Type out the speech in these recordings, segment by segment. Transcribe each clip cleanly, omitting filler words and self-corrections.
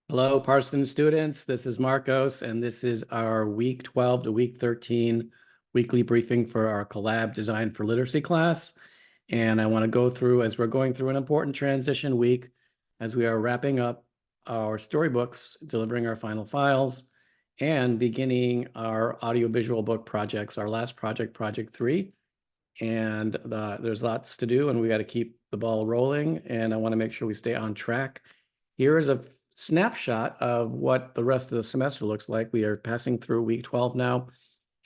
Hello, Parsons students. This is Marcos, and this is our week 12 to week 13 weekly briefing for our Collab Design for Literacy class. And I want to go through, as we're going through an important transition week, as we are wrapping up our storybooks, delivering our final files, and beginning our audiovisual book projects, our last project, Project 3. And there's lots to do, and we got to keep the ball rolling, and I want to make sure we stay on track. Here is a snapshot of what the rest of the semester looks like. We are passing through week 12 now,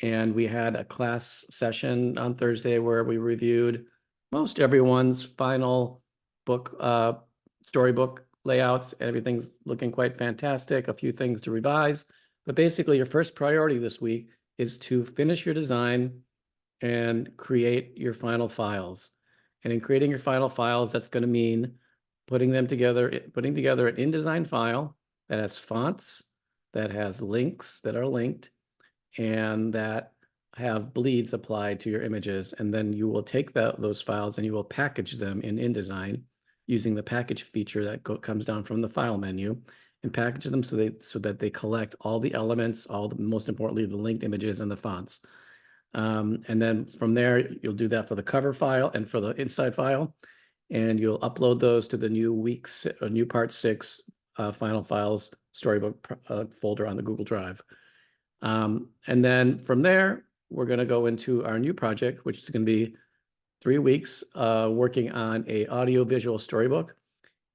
and we had a class session on Thursday where we reviewed most everyone's final book, storybook layouts. Everything's looking quite fantastic, a few things to revise. But basically, your first priority this week is to finish your design and create your final files. And in creating your final files, that's going to mean putting together an InDesign file that has fonts, that has links that are linked, and that have bleeds applied to your images. And then you will take those files and you will package them in InDesign using the package feature that comes down from the file menu, and package them so that they collect all the elements, most importantly, the linked images and the fonts. And then from there, you'll do that for the cover file and for the inside file, and you'll upload those to the new part 6 final files storybook folder on the Google Drive. And then from there, we're going to go into our new project, which is going to be 3 weeks working on a audio-visual storybook.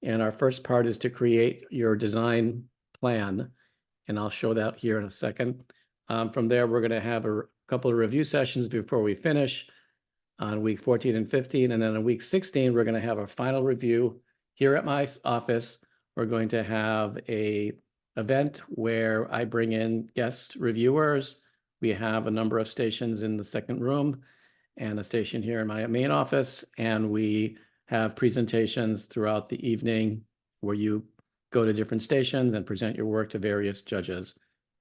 And our first part is to create your design plan, and I'll show that here in a second. From there, we're going to have a couple of review sessions before we finish on week 14 and 15. And then on week 16, we're going to have our final review here at my office. We're going to have a event where I bring in guest reviewers. We have a number of stations in the second room and a station here in my main office. And we have presentations throughout the evening where you go to different stations and present your work to various judges.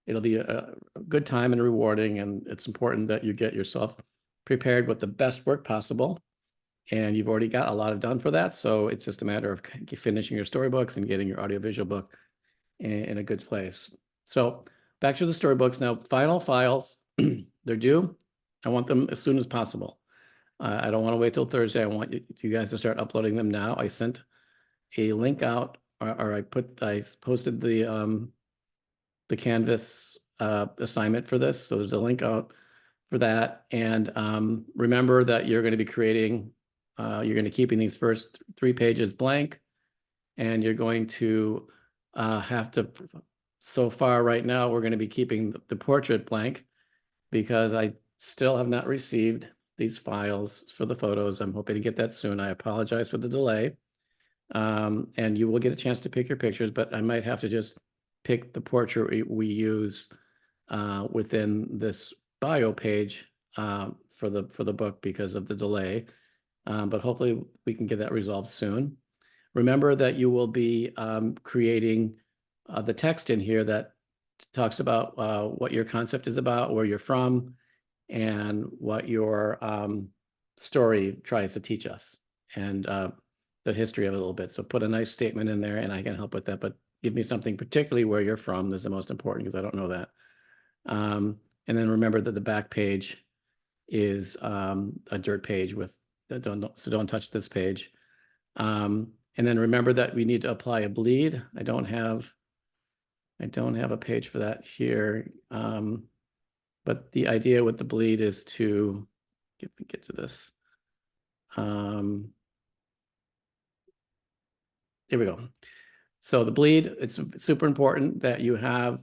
It'll be a good time and rewarding, and it's important that you get yourself prepared with the best work possible. And you've already got a lot done for that, so it's just a matter of finishing your storybooks and getting your audiovisual book in a good place. So back to the storybooks now. Final files, they're due. I want them as soon as possible. I don't want to wait till Thursday. I want you guys to start uploading them now. I sent a link out, or I posted the Canvas assignment for this. So there's a link out for that. And remember that you're going to be creating, you're going to keeping these first 3 pages blank, and you're going to have to, so far right now, we're going to be keeping the portrait blank because I still have not received these files for the photos. I'm hoping to get that soon. I apologize for the delay. And you will get a chance to pick your pictures, but I might have to just pick the portrait we use within this bio page for the book because of the delay. But hopefully we can get that resolved soon. Remember that you will be creating the text in here that talks about what your concept is about, where you're from, and what your story tries to teach us, and the history of it a little bit. So put a nice statement in there and I can help with that, but give me something particularly where you're from is the most important because I don't know that. And then remember that the back page is a dirt page with, so don't touch this page. And then remember that we need to apply a bleed. I don't have a page for that here. But the idea with the bleed is to get to this. Here we go. So the bleed, it's super important that you have,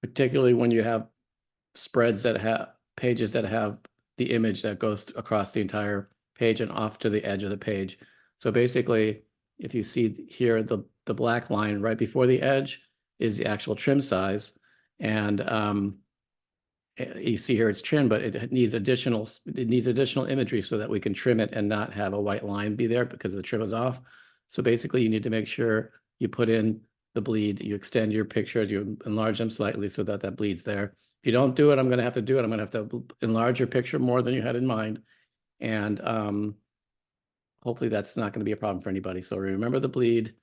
particularly when you have spreads that have pages that have the image that goes across the entire page and off to the edge of the page. So basically, if you see here, the black line right before the edge is the actual trim size. And you see here it's trimmed, but it needs additional imagery so that we can trim it and not have a white line be there because the trim is off. So basically you need to make sure you put in the bleed, you extend your pictures, you enlarge them slightly so that that bleed's there. If you don't do it, I'm going to have to do it. I'm going to have to enlarge your picture more than you had in mind. And hopefully that's not going to be a problem for anybody. So remember the bleed.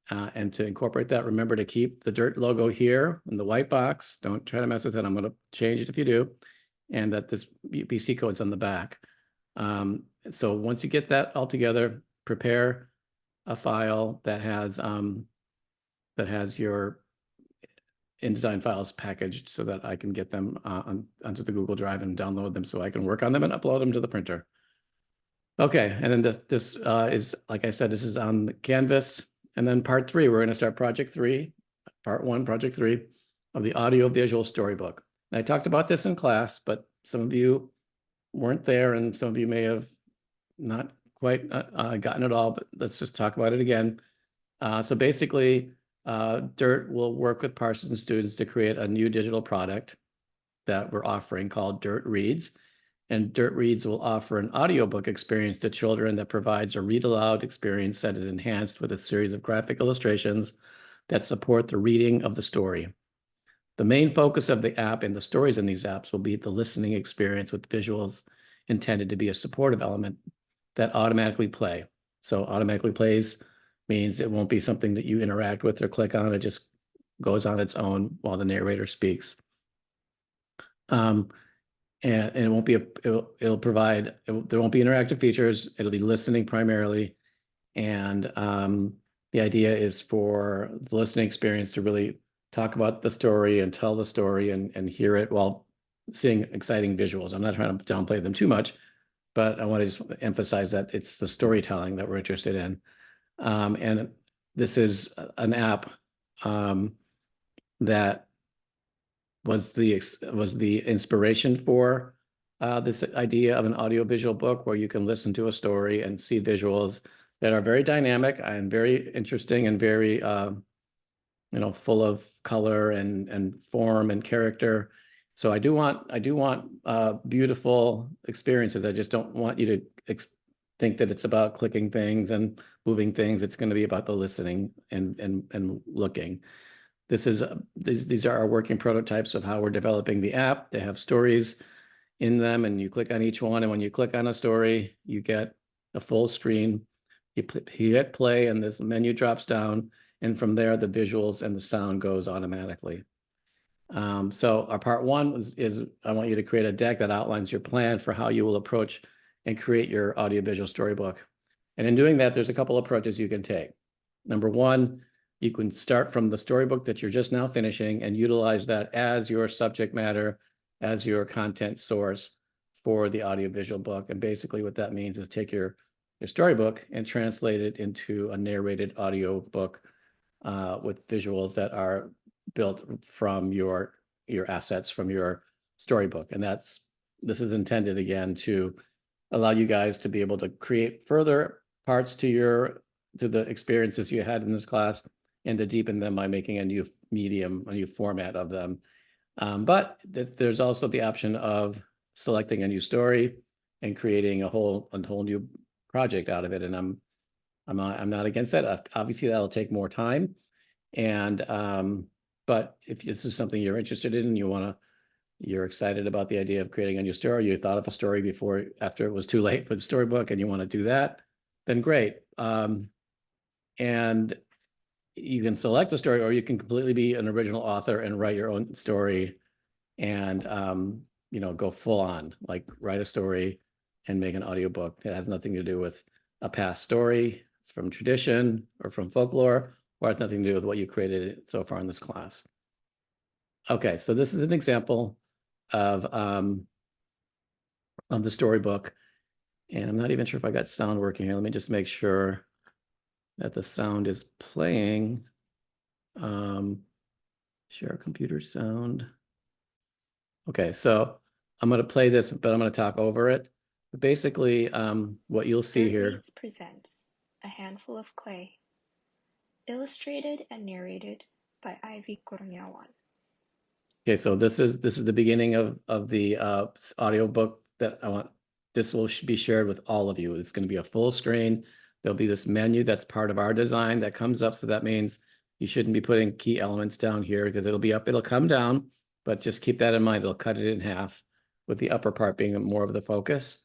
And to incorporate that, remember to keep the dirt logo here in the white box. Don't try to mess with it. I'm going to change it if you do. And that this UPC code is on the back. So once you get that all together, prepare a file that has your InDesign files packaged so that I can get them onto the Google Drive and download them so I can work on them and upload them to the printer. Okay, and then this is, like I said, this is on the Canvas. And then part 3, we're going to start project 3, part 1, project 3 of the audio visual storybook. And I talked about this in class, but some of you weren't there and some of you may have not quite gotten it all, but let's just talk about it again. So basically, DIRT will work with Parsons students to create a new digital product that we're offering called DIRT Reads. And DIRT Reads will offer an audiobook experience to children that provides a read aloud experience that is enhanced with a series of graphic illustrations that support the reading of the story. The main focus of the app and the stories in these apps will be the listening experience with visuals intended to be a supportive element that automatically play. So automatically plays means it won't be something that you interact with or click on. It just goes on its own while the narrator speaks. And it won't be it'll provide, there won't be interactive features. It'll be listening primarily. And the idea is for the listening experience to really talk about the story and tell the story and hear it while seeing exciting visuals. I'm not trying to downplay them too much, but I want to just emphasize that it's the storytelling that we're interested in. And this is an app that was the inspiration for this idea of an audiovisual book where you can listen to a story and see visuals that are very dynamic and very interesting and very full of color and form and character. So I do want beautiful experiences. I just don't want you to think that it's about clicking things and moving things. It's going to be about the listening and looking. These are our working prototypes of how we're developing the app. They have stories in them, and you click on each one. And when you click on a story, you get a full screen. You hit play, and this menu drops down. And from there, the visuals and the sound goes automatically. So our part 1 is I want you to create a deck that outlines your plan for how you will approach and create your audiovisual storybook. And in doing that, there's a couple approaches you can take. Number 1, you can start from the storybook that you're just now finishing and utilize that as your subject matter, as your content source for the audiovisual book. And basically what that means is take your storybook and translate it into a narrated audio book with visuals that are built from your assets from your storybook. And this is intended again to allow you guys to be able to create further parts to the experiences you had in this class and to deepen them by making a new medium, a new format of them. But there's also the option of selecting a new story and creating a whole new project out of it. And I'm not against that. Obviously, that'll take more time. And but if this is something you're interested in and you're excited about the idea of creating a new story, you thought of a story after it was too late for the storybook and you want to do that, then great. And you can select a story, or you can completely be an original author and write your own story and go full on, like write a story and make an audiobook that has nothing to do with a past story from tradition or from folklore, or has nothing to do with what you created so far in this class. Okay, so this is an example of the storybook, and I'm not even sure if I got sound working here. Let me just make sure that the sound is playing. Share computer sound. Okay, so I'm going to play this, but I'm going to talk over it. But basically, what you'll see here. Reads presents A Handful of Clay, illustrated and narrated by Ivy Corneawan. Okay, so this is the beginning of the audiobook that I want. This will be shared with all of you. It's going to be a full screen. There'll be this menu that's part of our design that comes up. So that means you shouldn't be putting key elements down here because it'll be up, it'll come down, but just keep that in mind. It'll cut it in half with the upper part being more of the focus.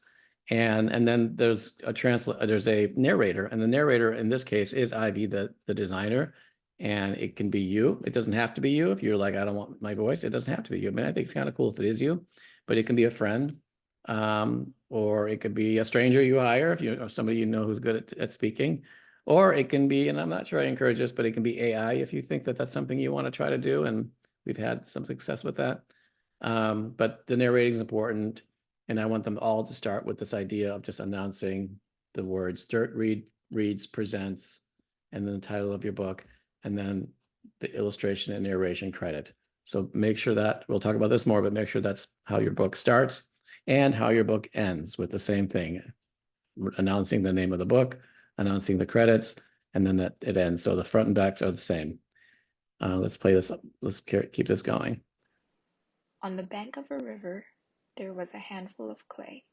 And then there's a narrator, and the narrator in this case is Ivy, the designer, and it can be you. It doesn't have to be you. If you're like, I don't want my voice, it doesn't have to be you. I mean, I think it's kind of cool if it is you, but it can be a friend, or it could be a stranger you hire if you or somebody you know who's good at speaking, or it can be, and I'm not sure I encourage this, but it can be AI if you think that that's something you want to try to do, and we've had some success with that. But the narrating is important. And I want them all to start with this idea of just announcing the words Dirt Reads presents, and then the title of your book, and then the illustration and narration credit. So make sure that, we'll talk about this more, but make sure that's how your book starts and how your book ends, with the same thing, announcing the name of the book, announcing the credits, and then that it ends. So the front and backs are the same. Let's play this up. Let's keep this going. On the bank of a river, there was a handful of clay.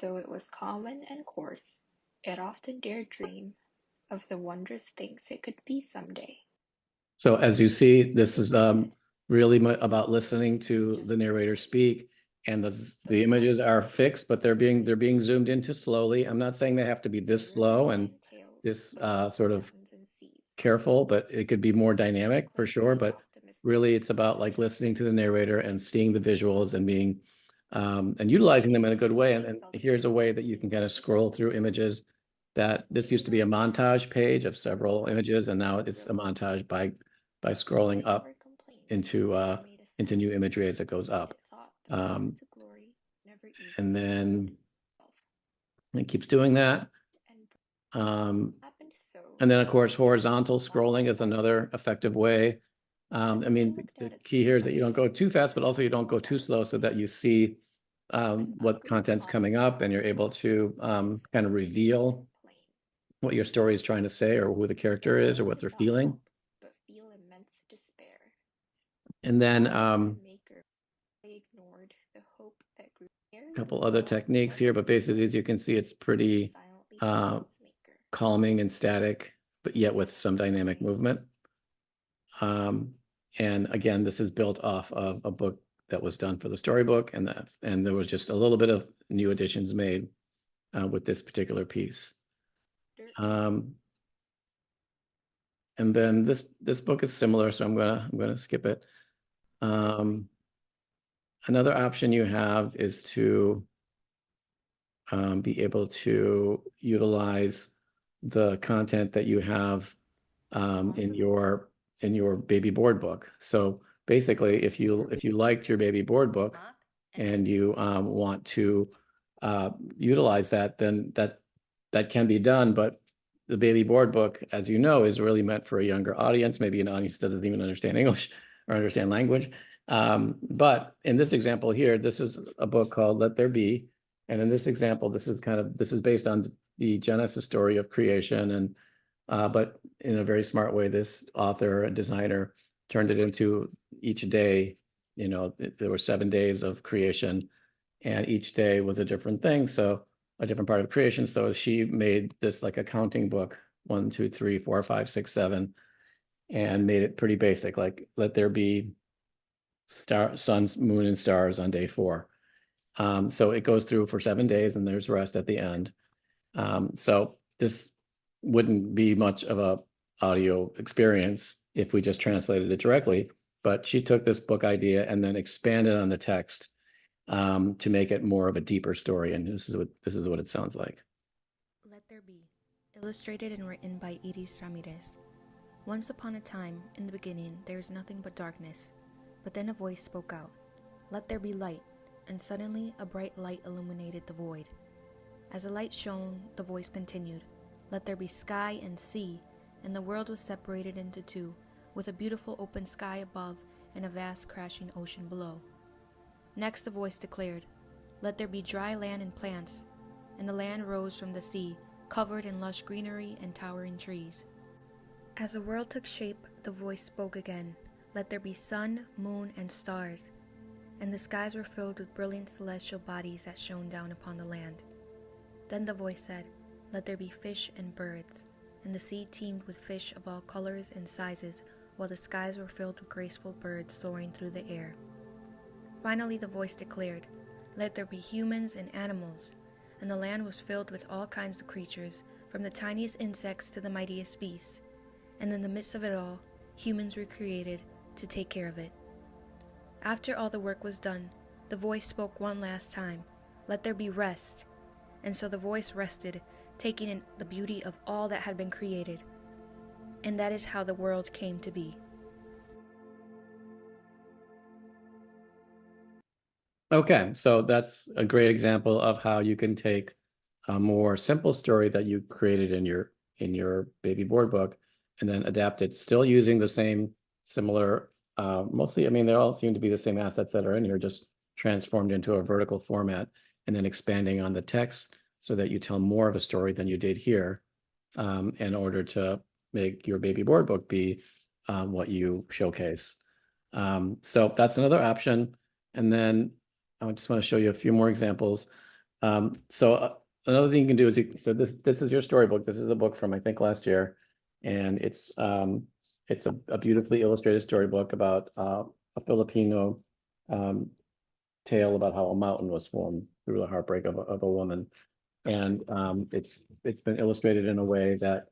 Though it was common and coarse, it often dared dream of the wondrous things it could be someday. So as you see, this is really about listening to the narrator speak, and the images are fixed, but they're being zoomed into slowly. I'm not saying they have to be this slow and this sort of careful, but it could be more dynamic for sure. But really, it's about like listening to the narrator and seeing the visuals and being and utilizing them in a good way. And here's a way that you can kind of scroll through images. That this used to be a montage page of several images, and now it's a montage by scrolling up into new imagery as it goes up. And then it keeps doing that. And then of course, horizontal scrolling is another effective way. I mean, the key here is that you don't go too fast, but also you don't go too slow, so that you see what content's coming up, and you're able to kind of reveal what your story is trying to say, or who the character is, or what they're feeling. And then a couple other techniques here, but basically, as you can see, it's pretty calming and static, but yet with some dynamic movement. And again, this is built off of a book that was done for the storybook, and there was just a little bit of new additions made with this particular piece. And then this book is similar, so I'm gonna skip it. Another option you have is to be able to utilize the content that you have in your baby board book. So basically, if you liked your baby board book and you want to utilize that, then that can be done. But the baby board book, as you know, is really meant for a younger audience, maybe an audience that doesn't even understand English or understand language. But in this example here, this is a book called Let There Be. And in this example, this is based on the Genesis story of creation. And but in a very smart way, this author and designer turned it into each day. You know, there were 7 days of creation, and each day was a different thing. So a different part of creation. So she made this like a counting book, 1, 2, 3, 4, 5, 6, 7, and made it pretty basic. Like, let there be suns, moon, and stars on day 4. So it goes through for 7 days, and there's rest at the end. So this wouldn't be much of a audio experience if we just translated it directly, but she took this book idea and then expanded on the text to make it more of a deeper story. And this is what it sounds like. Let There Be, illustrated and written by Iris Ramirez. Once upon a time, in the beginning, there is nothing but darkness. But then a voice spoke out, "Let there be light," and suddenly a bright light illuminated the void. As the light shone, the voice continued, "Let there be sky and sea," and the world was separated into two, with a beautiful open sky above and a vast crashing ocean below. Next the voice declared, "Let there be dry land and plants," and the land rose from the sea, covered in lush greenery and towering trees. As the world took shape, the voice spoke again, "Let there be sun, moon, and stars," and the skies were filled with brilliant celestial bodies that shone down upon the land. Then the voice said, "Let there be fish and birds," and the sea teemed with fish of all colors and sizes, while the skies were filled with graceful birds soaring through the air. Finally the voice declared, Let there be humans and animals. And the land was filled with all kinds of creatures, from the tiniest insects to the mightiest beasts. And in the midst of it all, humans were created to take care of it. After all the work was done, the voice spoke one last time, "Let there be rest." And so the voice rested, taking in the beauty of all that had been created. And that is how the world came to be. Okay, so that's a great example of how you can take a more simple story that you created in your baby board book and then adapt it, still using the same similar, mostly, I mean, they all seem to be the same assets that are in here, just transformed into a vertical format, and then expanding on the text so that you tell more of a story than you did here, in order to make your baby board book be what you showcase. So that's another option. And then I just want to show you a few more examples. So another thing you can do is, so this is your storybook. This is a book from, I think, last year, and it's a beautifully illustrated storybook about a Filipino tale about how a mountain was formed through the heartbreak of a woman. And it's been illustrated in a way that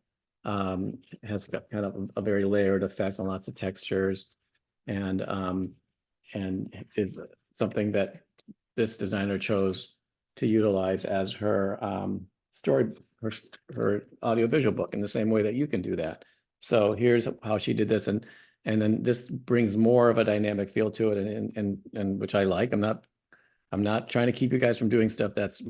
has got kind of a very layered effect on lots of textures, and is something that this designer chose to utilize as her her audiovisual book, in the same way that you can do that. So here's how she did this, and then this brings more of a dynamic feel to it, and which I like. I'm not trying to keep you guys from doing stuff that's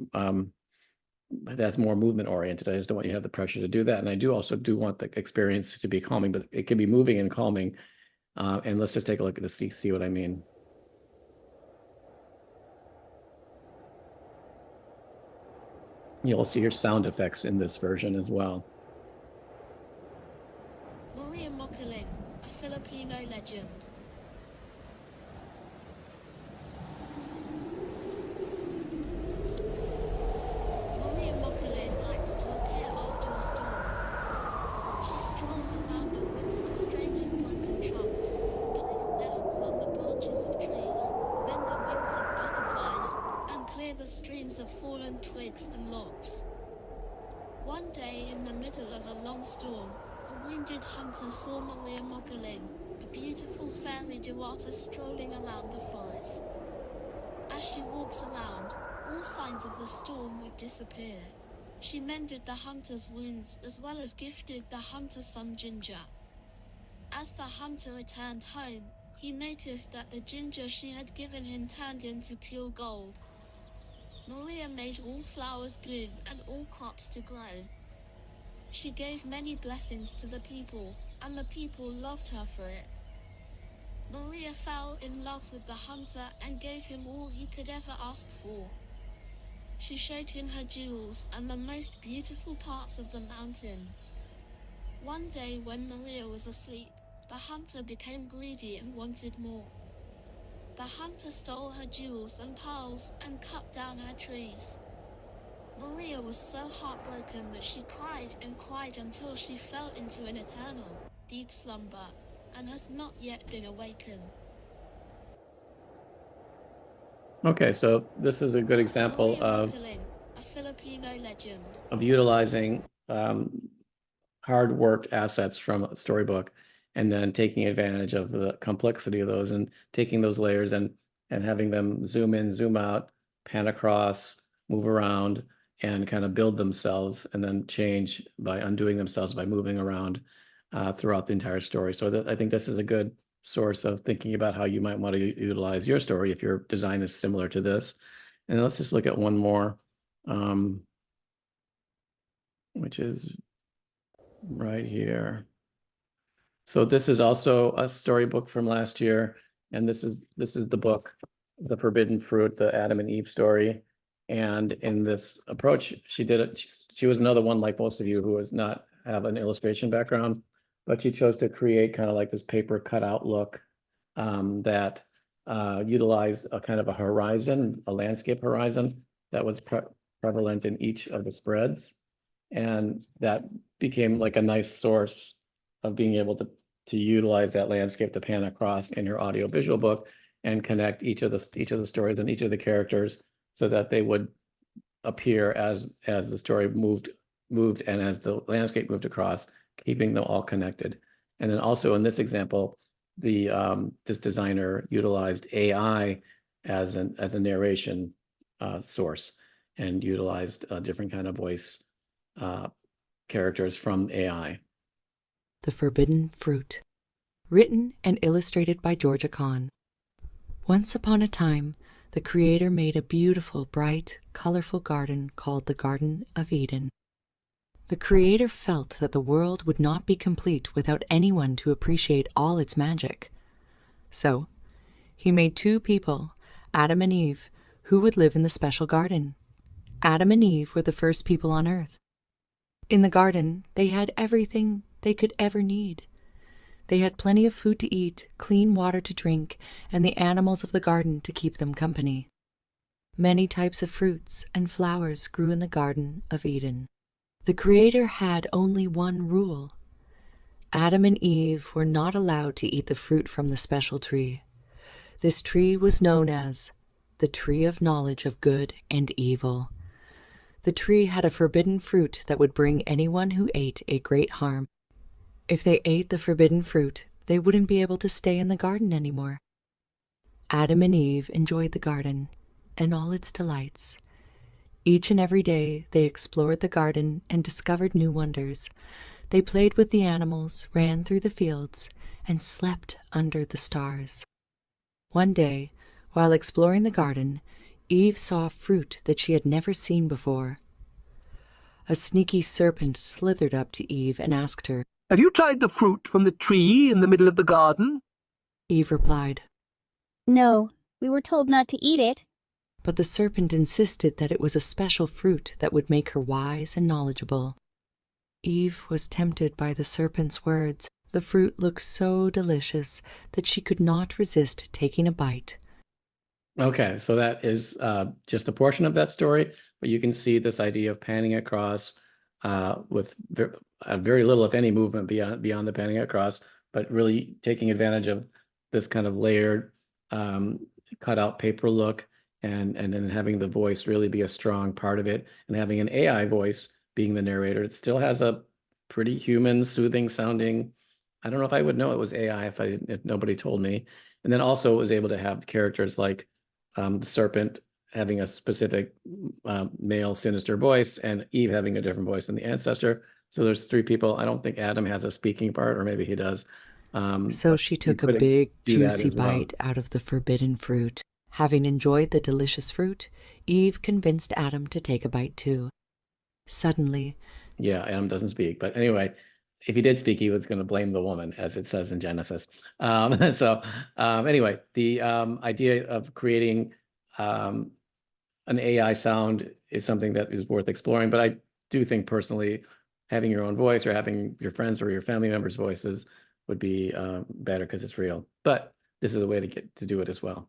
more movement oriented. I just don't want you to have the pressure to do that. And I also want the experience to be calming, but it can be moving and calming. And let's just take a look at this, see what I mean. You'll see your sound effects in this version as well. Maria Mocaling, a Filipino legend. Maria Mocaling likes to appear after a storm. She strolls around the woods to straighten broken trunks, place nests on the branches of trees, bend the wings of butterflies, and clear the streams of fallen twigs and logs. One day, in the middle of a long storm, a wounded hunter saw Maria Mocaling, a beautiful fairy duata, strolling around the forest. As she walks around, all signs of the storm would disappear. She mended the hunter's wounds as well as gifted the hunter some ginger. As the hunter returned home, he noticed that the ginger she had given him turned into pure gold. Maria made all flowers bloom and all crops to grow. She gave many blessings to the people, and the people loved her for it. Maria fell in love with the hunter and gave him all he could ever ask for. She showed him her jewels and the most beautiful parts of the mountain. One day when Maria was asleep, the hunter became greedy and wanted more. The hunter stole her jewels and pearls and cut down her trees. Maria was so heartbroken that she cried and cried until she fell into an eternal, deep slumber, and has not yet been awakened. Okay, so this is a good example Maria of Mocaling, a Filipino legend. utilizing hard worked assets from a storybook, and then taking advantage of the complexity of those, and taking those layers and having them zoom in, zoom out, pan across, move around, and kind of build themselves, and then change by undoing themselves by moving around throughout the entire story. So I think this is a good source of thinking about how you might want to utilize your story if your design is similar to this. And let's just look at one more, which is right here. So this is also a storybook from last year, and this is the book, The Forbidden Fruit, the Adam and Eve story. And in this approach, she did it. She was another one, like most of you, who does not have an illustration background, but she chose to create kind of like this paper cutout look that utilized a kind of a horizon, a landscape horizon that was prevalent in each of the spreads. And that became like a nice source of being able to utilize that landscape to pan across in your audio visual book and connect each of the stories and each of the characters so that they would appear as the story moved and as the landscape moved across, keeping them all connected. And then also in this example, this designer utilized AI as a narration source, and utilized different kind of voice characters from AI. The Forbidden Fruit. Written and illustrated by Georgia Kahn. Once upon a time, the Creator made a beautiful, bright, colorful garden called the Garden of Eden. The Creator felt that the world would not be complete without anyone to appreciate all its magic. So, he made two people, Adam and Eve, who would live in the special garden. Adam and Eve were the first people on earth. In the garden, they had everything they could ever need. They had plenty of food to eat, clean water to drink, and the animals of the garden to keep them company. Many types of fruits and flowers grew in the Garden of Eden. The Creator had only one rule. Adam and Eve were not allowed to eat the fruit from the special tree. This tree was known as the Tree of Knowledge of Good and Evil. The tree had a forbidden fruit that would bring anyone who ate a great harm. If they ate the forbidden fruit, they wouldn't be able to stay in the garden anymore. Adam and Eve enjoyed the garden and all its delights. Each and every day they explored the garden and discovered new wonders. They played with the animals, ran through the fields, and slept under the stars. One day, while exploring the garden, Eve saw fruit that she had never seen before. A sneaky serpent slithered up to Eve and asked her, "Have you tried the fruit from the tree in the middle of the garden?" Eve replied. No, we were told not to eat it. But the serpent insisted that it was a special fruit that would make her wise and knowledgeable. Eve was tempted by the serpent's words. The fruit looked so delicious that she could not resist taking a bite. Okay, so that is just a portion of that story, but you can see this idea of panning across with very little, if any, movement beyond the panning across, but really taking advantage of this kind of layered cutout paper look, and then having the voice really be a strong part of it, and having an AI voice being the narrator. It still has a pretty human, soothing sounding. I don't know if I would know it was AI if nobody told me. And then also was able to have characters like the serpent having a specific male sinister voice, and Eve having a different voice than the ancestor. So there's three people. I don't think Adam has a speaking part, or maybe he does. So she took a big, juicy bite out of the forbidden fruit. Having enjoyed the delicious fruit, Eve convinced Adam to take a bite too. Suddenly... Yeah, Adam doesn't speak. But anyway, if he did speak, he was going to blame the woman, as it says in Genesis. Anyway, the idea of creating an AI sound is something that is worth exploring. But I do think personally, having your own voice or having your friends or your family members' voices would be better because it's real. But this is a way to get to do it as well.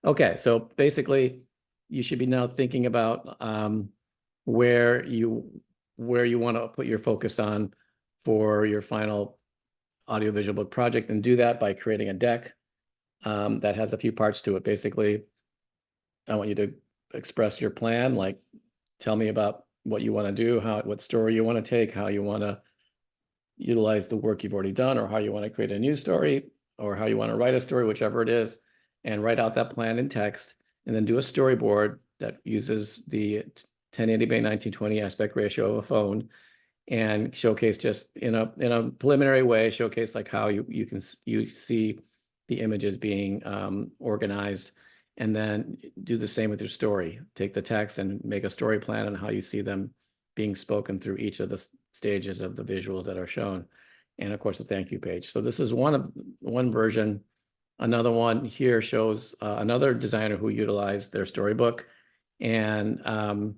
Okay, so basically, you should be now thinking about where you want to put your focus on for your final audiovisual book project, and do that by creating a deck that has a few parts to it. Basically, I want you to express your plan, like tell me about what you want to do, what story you want to take, how you want to utilize the work you've already done, or how you want to create a new story, or how you want to write a story, whichever it is, and write out that plan in text, and then do a storyboard that uses the 1080 by 1920 aspect ratio of a phone, and showcase just in a preliminary way, showcase like how you see the images being organized, and then do the same with your story. Take the text and make a story plan on how you see them being spoken through each of the stages of the visuals that are shown, and of course a thank you page. So this is one version. Another one here shows another designer who utilized their storybook and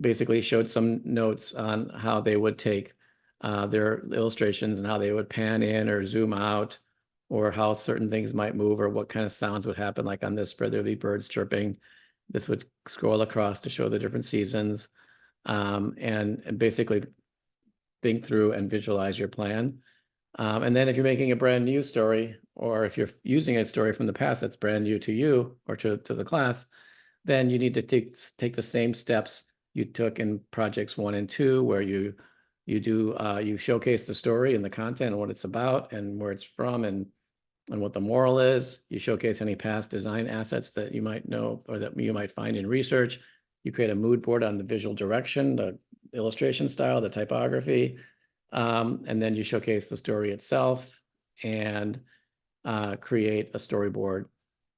basically showed some notes on how they would take their illustrations and how they would pan in or zoom out, or how certain things might move, or what kind of sounds would happen. Like on this spread, there'd be birds chirping. This would scroll across to show the different seasons, and basically think through and visualize your plan. And then if you're making a brand new story, or if you're using a story from the past that's brand new to you or to the class, then you need to take the same steps you took in projects 1 and 2, where you showcase the story and the content and what it's about and where it's from and what the moral is. You showcase any past design assets that you might know or that you might find in research. You create a mood board on the visual direction, the illustration style, the typography, and then you showcase the story itself and create a storyboard,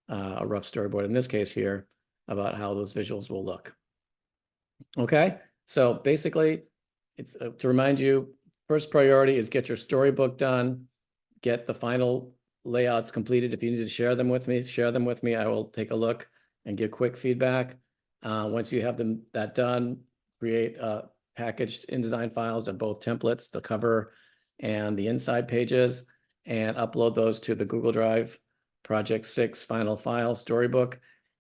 a rough storyboard in this case here, about how those visuals will look. Okay, so basically, it's to remind you, first priority is get your storybook done, get the final layouts completed. If you need to share them with me, share them with me. I will take a look and give quick feedback. Once you have that done, create packaged InDesign files of both templates, the cover and the inside pages, and upload those to the Google Drive Project 6 final file storybook,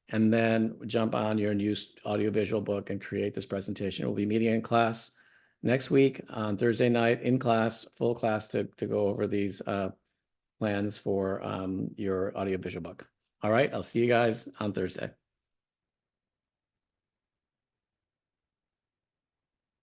and then jump on your new audiovisual book and create this presentation. We'll be meeting in class next week on Thursday night in class, full class to go over these plans for your audiovisual book. All right, I'll see you guys on Thursday.